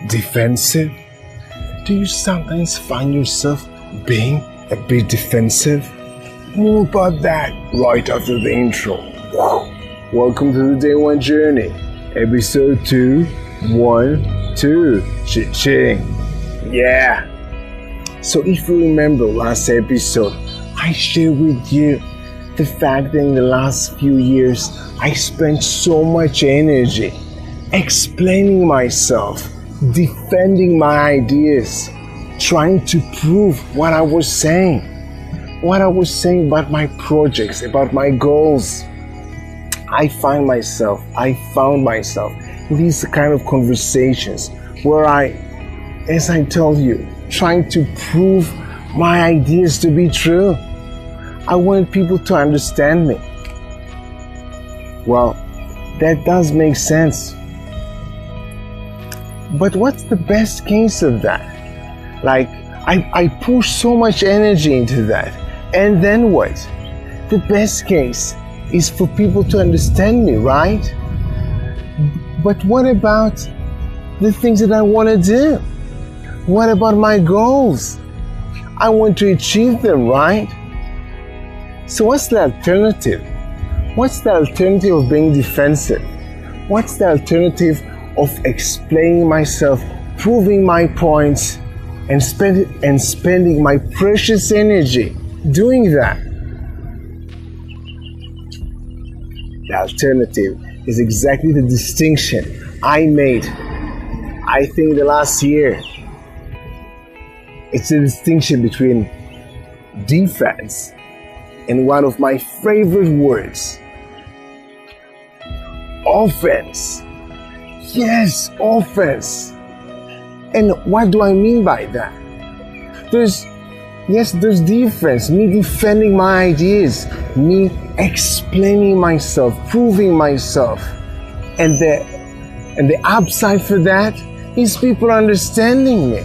defensive? Do you sometimes find yourself being a bit defensive? More about that right after the intro. Wow. Welcome to the Day One Journey, episode 212. Cha-ching. Yeah. So if you remember last episode, I shared with you the fact that in the last few years, I spent so much energy explaining myself, defending my ideas, trying to prove what I was saying about my projects, about my goals. I found myself in these kind of conversations where as I told you, trying to prove my ideas to be true. I wanted people to understand me. Well, that does make sense. But what's the best case of that? Like, I push so much energy into that. And then what? The best case is for people to understand me, right? But what about the things that I want to do? What about my goals? I want to achieve them, right? So what's the alternative? What's the alternative of being defensive? What's the alternative of explaining myself, proving my points, and spending my precious energy doing that? The alternative is exactly the distinction I made, I think, the last year. It's the distinction between defense and one of my favorite words, offense. Yes, offense. And what do I mean by that? There's defense, me defending my ideas, me explaining myself, proving myself. And the upside for that is people understanding me.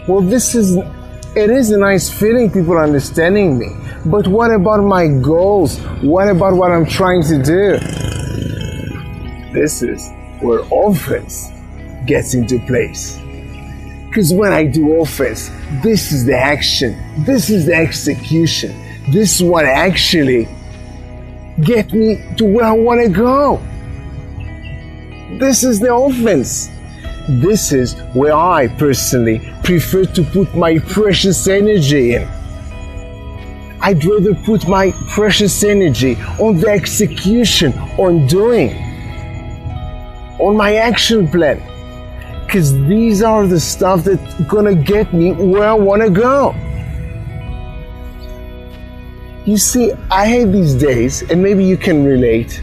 Well, it is a nice feeling, people understanding me. But what about my goals? What about what I'm trying to do? This is where offense gets into place. Because when I do offense, this is the action, this is the execution, this is what actually gets me to where I want to go. This is the offense. This is where I personally prefer to put my precious energy in. I'd rather put my precious energy on the execution, on doing, on my action plan. Because these are the stuff that's gonna get me where I wanna go. You see, I had these days, and maybe you can relate.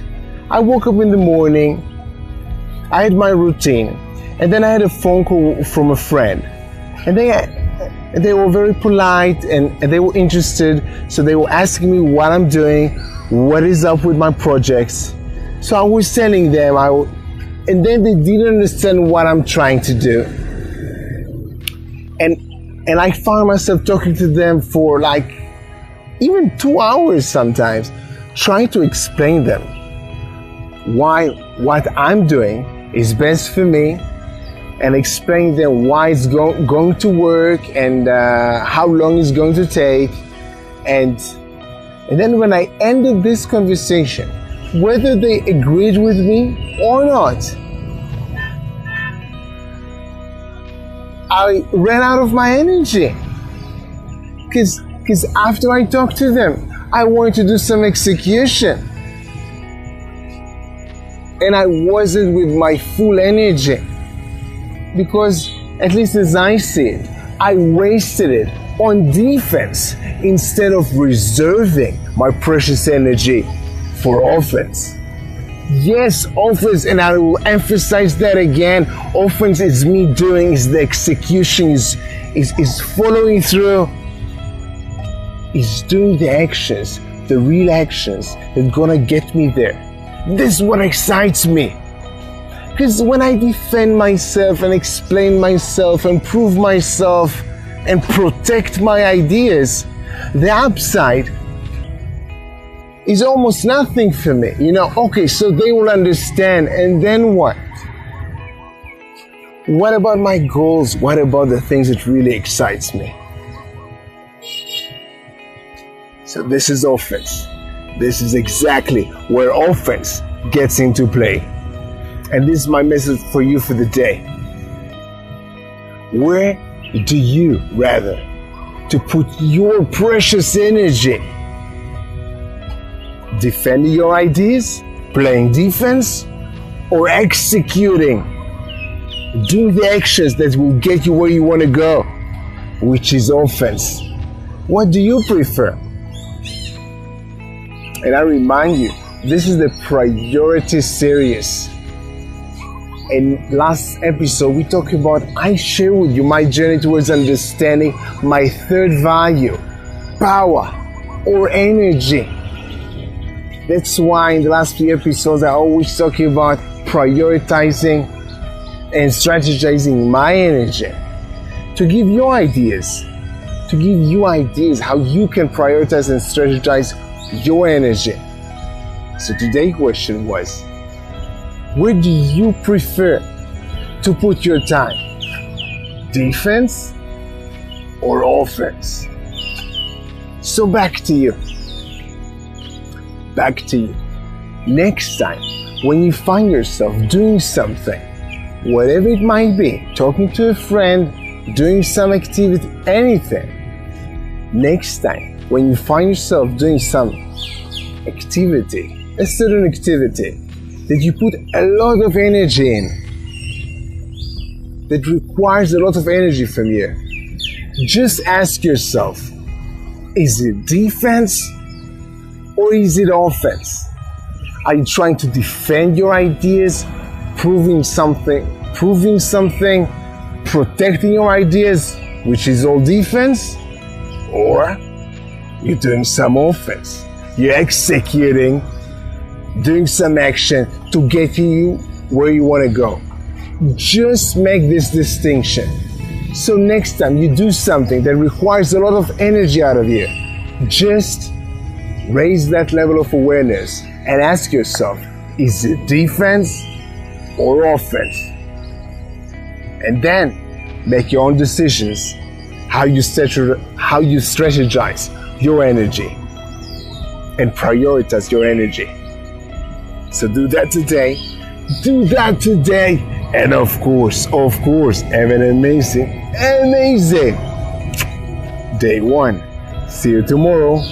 I woke up in the morning, I had my routine, and then I had a phone call from a friend. And they were very polite and they were interested. So they were asking me what I'm doing, what is up with my projects. So I was telling them, and then they didn't understand what I'm trying to do. And I found myself talking to them for like even 2 hours sometimes, trying to explain them why what I'm doing is best for me, and explain them why it's going to work and how long it's going to take. And then when I ended this conversation, whether they agreed with me or not, I ran out of my energy. Because after I talked to them, I wanted to do some execution. And I wasn't with my full energy. Because, at least as I see it, I wasted it on defense instead of reserving my precious energy for offense. Yes, offense, and I will emphasize that again. Offense is me doing, is the execution, is following through, is doing the actions, the real actions that's gonna get me there. This is what excites me. Because when I defend myself and explain myself and prove myself and protect my ideas, the upside is almost nothing for me. Okay, so they will understand, and then what? What about my goals? What about the things that really excites me? So this is offense. This is exactly where offense gets into play. And this is my message for you for the day. Where do you rather to put your precious energy? Defending your ideas, playing defense, or executing? Doing the actions that will get you where you want to go, which is offense. What do you prefer? And I remind you, this is the priority series. In last episode, we talked about, I share with you my journey towards understanding my third value, power or energy. That's why in the last few episodes, I always talk about prioritizing and strategizing my energy to give you ideas how you can prioritize and strategize your energy. So today's question was, where do you prefer to put your time? Defense or offense? So back to you. Next time, when you find yourself doing something, whatever it might be, talking to a friend, doing some activity, anything, next time, when you find yourself doing some activity, a certain activity that you put a lot of energy in, that requires a lot of energy from you, just ask yourself, is it defense or is it offense? Are you trying to defend your ideas, proving something, protecting your ideas, which is all defense? Or you're doing some offense. You're executing, doing some action to get you where you want to go. Just make this distinction. So next time you do something that requires a lot of energy out of you, just raise that level of awareness and ask yourself, is it defense or offense? And then make your own decisions, how you strategize your energy and prioritize your energy. So do that today. And of course, have an amazing day one. See you tomorrow.